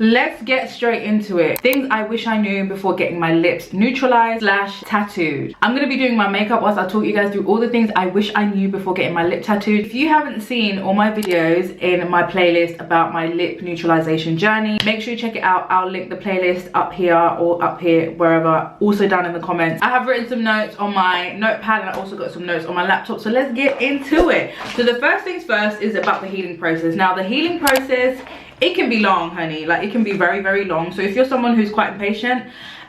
Let's get straight into it. Things I wish I knew before getting my lips neutralized / tattooed. I'm gonna be doing my makeup whilst I talk you guys through all the things I wish I knew before getting my lip tattooed. If you haven't seen all my videos in my playlist about my lip neutralization journey, make sure you check it out. I'll link the playlist up here or up here, wherever, also down in the comments. I have written some notes on my notepad and I also got some notes on my laptop, so let's get into it. So the first things first is about the healing process. Now the healing process, it can be long, honey. Like, it can be very, very long. So if you're someone who's quite impatient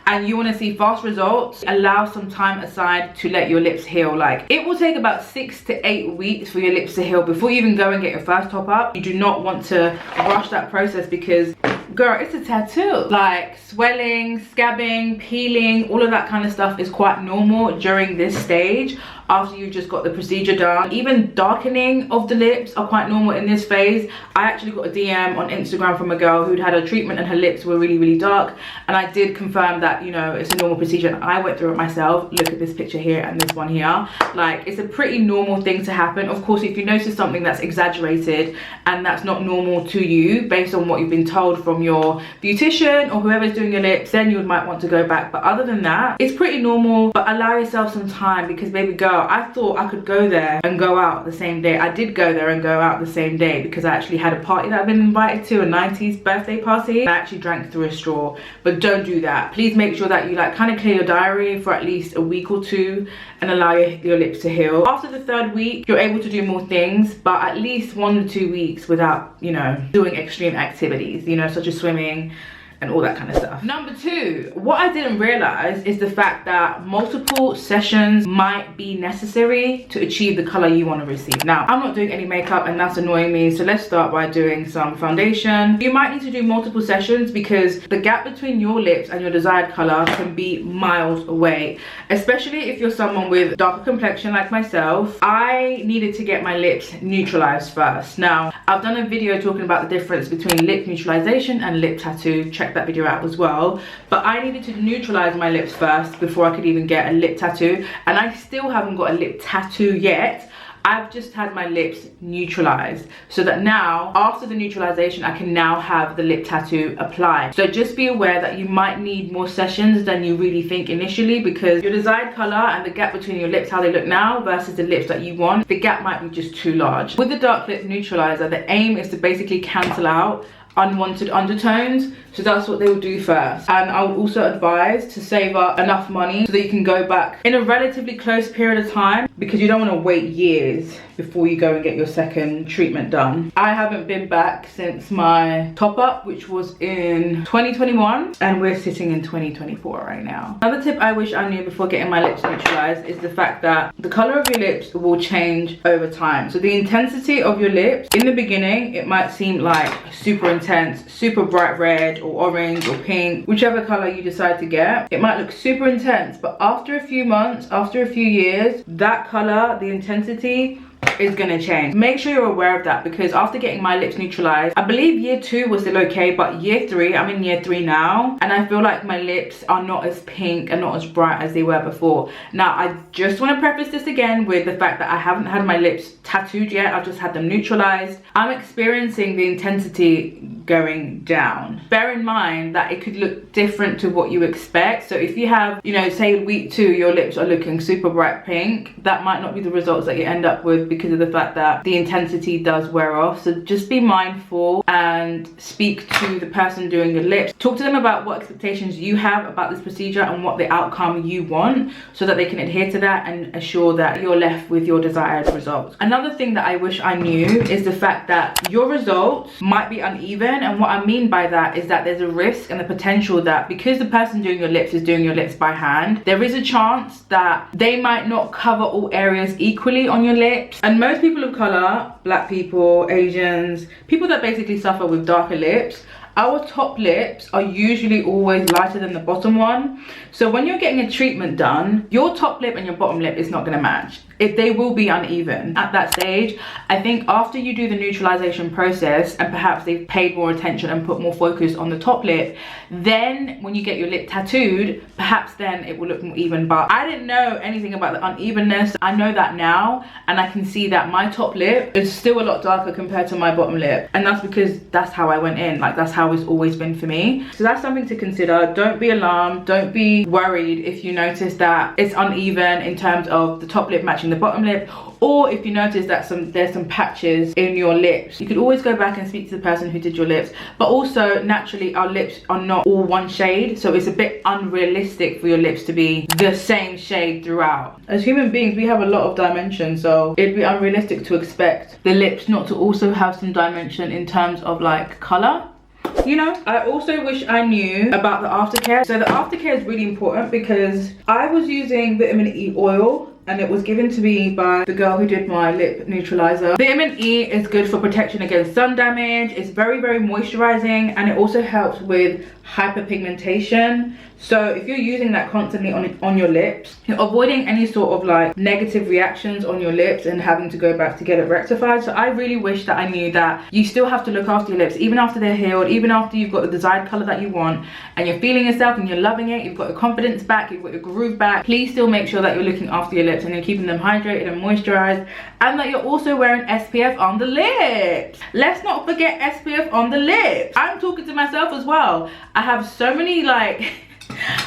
and you want to see fast results, allow some time aside to let your lips heal. Like, it will take about 6 to 8 weeks for your lips to heal before you even go and get your first top up. You do not want to rush that process because, girl, it's a tattoo. Like, swelling, scabbing, peeling, all of that kind of stuff is quite normal during this stage after you've just got the procedure done. Even darkening of the lips are quite normal in this phase. I actually got a DM on Instagram from a girl who'd had a treatment and her lips were really, really dark, and I did confirm that, you know, it's a normal procedure, and I went through it myself. Look at this picture here and this one here. Like, it's a pretty normal thing to happen. Of course, if you notice something that's exaggerated and that's not normal to you based on what you've been told from your beautician or whoever's doing your lips, then you might want to go back. But other than that, it's pretty normal. But allow yourself some time, because baby girl, I thought I could go there and go out the same day. I did go there and go out the same day because I actually had a party that I've been invited to, a 90s birthday party. I actually drank through a straw. But don't do that. Please make sure that you like kind of clear your diary for at least a week or two and allow your lips to heal. After the 3rd week, you're able to do more things, but at least 1 to 2 weeks without, you know, doing extreme activities, you know, such as swimming and all that kind of stuff. Number 2, what I didn't realize is the fact that multiple sessions might be necessary to achieve the color you want to receive. Now, I'm not doing any makeup and that's annoying me, so let's start by doing some foundation. You might need to do multiple sessions because the gap between your lips and your desired color can be miles away, especially if you're someone with darker complexion like myself. I needed to get my lips neutralized first. Now, I've done a video talking about the difference between lip neutralization and lip tattoo. Check that video out as well. But I needed to neutralize my lips first before I could even get a lip tattoo, and I still haven't got a lip tattoo yet. I've just had my lips neutralized, so that now after the neutralization I can now have the lip tattoo applied. So just be aware that you might need more sessions than you really think initially, because your desired color and the gap between your lips, how they look now versus the lips that you want, the gap might be just too large. With the dark lip neutralizer, the aim is to basically cancel out unwanted undertones, so that's what they will do first. And I would also advise to save up enough money so that you can go back in a relatively close period of time, because you don't want to wait years before you go and get your second treatment done. I haven't been back since my top up, which was in 2021, and we're sitting in 2024 right now. Another tip I wish I knew before getting my lips neutralized is the fact that the color of your lips will change over time. So the intensity of your lips, in the beginning it might seem like super intense, super bright red or orange or pink, whichever color you decide to get. It might look super intense, but after a few months, after a few years, that color, the intensity, is gonna change. Make sure you're aware of that, because after getting my lips neutralized, I believe year 2 was still okay, but year 3, I'm in year 3 now, and I feel like my lips are not as pink and not as bright as they were before. Now, I just want to preface this again with the fact that I haven't had my lips tattooed yet. I've just had them neutralized. I'm experiencing the intensity going down. Bear in mind that it could look different to what you expect. So if you have, you know, say week 2, your lips are looking super bright pink, that might not be the results that you end up with, because of the fact that the intensity does wear off. So just be mindful and speak to the person doing your lips. Talk to them about what expectations you have about this procedure and what the outcome you want, so that they can adhere to that and assure that you're left with your desired results. Another thing that I wish I knew is the fact that your results might be uneven, and what I mean by that is that there's a risk and the potential that because the person doing your lips is doing your lips by hand, there is a chance that they might not cover all areas equally on your lips. And most people of color, black people, Asians, people that basically suffer with darker lips, our top lips are usually always lighter than the bottom one. So when you're getting a treatment done, your top lip and your bottom lip is not going to match. they will be uneven at that stage. I think after you do the neutralization process and perhaps they've paid more attention and put more focus on the top lip, then when you get your lip tattooed, perhaps then it will look more even. But I didn't know anything about the unevenness. I know that now, and I can see that my top lip is still a lot darker compared to my bottom lip, and that's because that's how I went in. Like, that's how it's always been for me. So that's something to consider. Don't be alarmed, don't be worried if you notice that it's uneven in terms of the top lip matching the bottom lip, or if you notice that there's some patches in your lips. You could always go back and speak to the person who did your lips. But also, naturally, our lips are not all one shade, so it's a bit unrealistic for your lips to be the same shade throughout. As human beings, we have a lot of dimension, so it'd be unrealistic to expect the lips not to also have some dimension in terms of like color. You know, I also wish I knew about the aftercare. So the aftercare is really important because I was using vitamin E oil, and it was given to me by the girl who did my lip neutralizer. Vitamin E is good for protection against sun damage. It's very, very moisturizing, and it also helps with hyperpigmentation. So if you're using that constantly on your lips, you're avoiding any sort of like negative reactions on your lips and having to go back to get it rectified. So I really wish that I knew that you still have to look after your lips even after they're healed, even after you've got the desired color that you want and you're feeling yourself and you're loving it, you've got your confidence back, you've got your groove back. Please still make sure that you're looking after your lips and you're keeping them hydrated and moisturized, and that you're also wearing SPF on the lips. Let's not forget SPF on the lips. I'm talking to myself as well. I have so many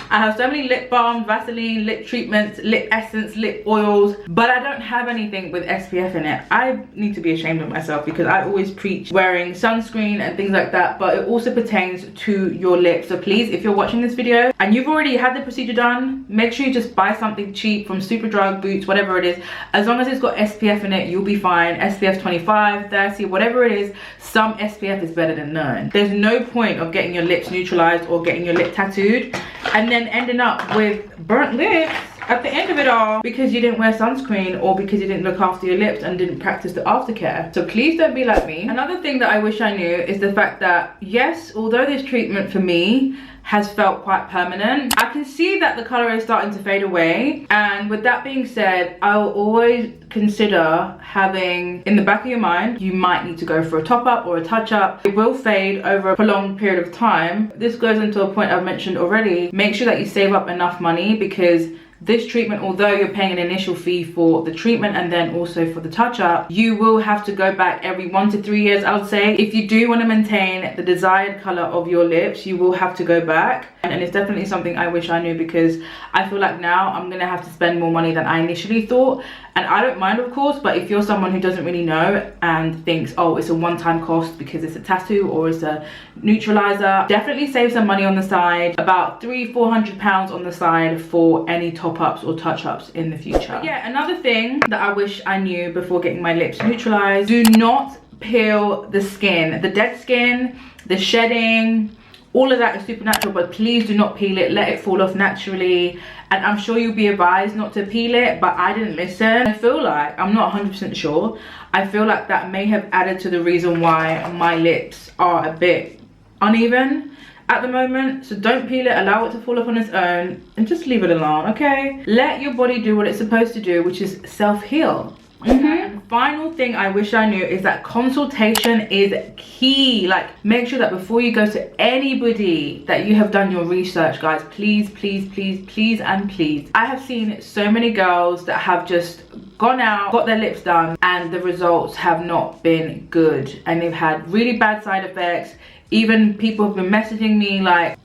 I have so many lip balms, Vaseline, lip treatments, lip essence, lip oils, but I don't have anything with SPF in it. I need to be ashamed of myself because I always preach wearing sunscreen and things like that, but it also pertains to your lips. So please, if you're watching this video and you've already had the procedure done, make sure you just buy something cheap from Superdrug, Boots, whatever it is. As long as it's got SPF in it, you'll be fine. SPF 25, 30, whatever it is, some SPF is better than none. There's no point of getting your lips neutralized or getting your lip tattooed and then ending up with burnt lips at the end of it all because you didn't wear sunscreen or because you didn't look after your lips and didn't practice the aftercare. So please don't be like me. Another thing that I wish I knew is the fact that, yes, although this treatment for me has felt quite permanent, I can see that the color is starting to fade away. And with that being said, I'll always consider having in the back of your mind, you might need to go for a top up or a touch up. It will fade over a prolonged period of time. This goes into a point I've mentioned already. Make sure that you save up enough money, because this treatment, although you're paying an initial fee for the treatment and then also for the touch-up, you will have to go back every 1 to 3 years, I would say. If you do want to maintain the desired color of your lips, you will have to go back. And it's definitely something I wish I knew, because I feel like now I'm gonna have to spend more money than I initially thought. And I don't mind, of course, but if you're someone who doesn't really know and thinks, oh, it's a one-time cost because it's a tattoo or it's a neutralizer, definitely save some money on the side, about £300–400 on the side for any top-ups or touch-ups in the future. But yeah, another thing that I wish I knew before getting my lips neutralized: do not peel the skin. The dead skin, the shedding, all of that is supernatural, but please do not peel it. Let it fall off naturally. And I'm sure you'll be advised not to peel it, but I didn't listen. I feel like, I'm not 100% sure, I feel like that may have added to the reason why my lips are a bit uneven at the moment. So don't peel it, allow it to fall off on its own and just leave it alone, okay? Let your body do what it's supposed to do, which is self-heal. And final thing I wish I knew is that consultation is key. Like, make sure that before you go to anybody that you have done your research, guys. Please, please, please, please, and please. I have seen so many girls that have just gone out, got their lips done, and the results have not been good, and they've had really bad side effects. Even people have been messaging me like,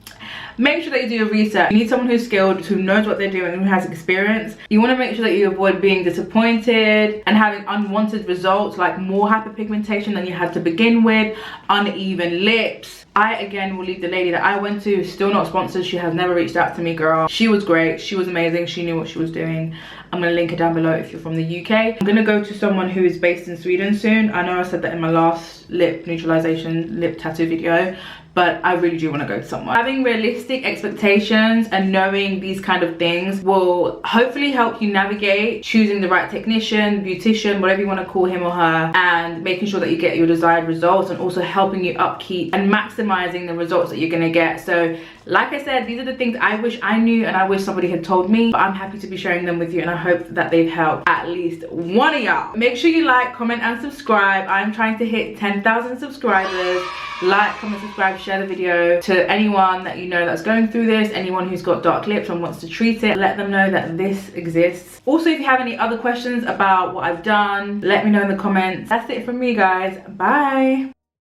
make sure that you do your research. You need someone who's skilled, who knows what they're doing, who has experience. You want to make sure that you avoid being disappointed and having unwanted results, like more hyperpigmentation than you had to begin with, uneven lips. I, again, will leave the lady that I went to, still not sponsored. She has never reached out to me, girl. She was great. She was amazing. She knew what she was doing. I'm going to link her down below if you're from the UK. I'm going to go to someone who is based in Sweden soon. I know I said that in my last lip neutralization, lip tattoo video, but I really do want to go to someone. Having realistic expectations and knowing these kind of things will hopefully help you navigate choosing the right technician, beautician, whatever you want to call him or her, and making sure that you get your desired results, and also helping you upkeep and maximize maximizing the results that you're gonna get. So like I said, these are the things I wish I knew and I wish somebody had told me, but I'm happy to be sharing them with you, and I hope that they've helped at least one of y'all. Make sure you like, comment and subscribe. I'm trying to hit 10,000 subscribers. Like, comment, subscribe, share the video to anyone that you know that's going through this, anyone who's got dark lips and wants to treat it. Let them know that this exists. Also, if you have any other questions about what I've done, let me know in the comments. That's it from me, guys. Bye.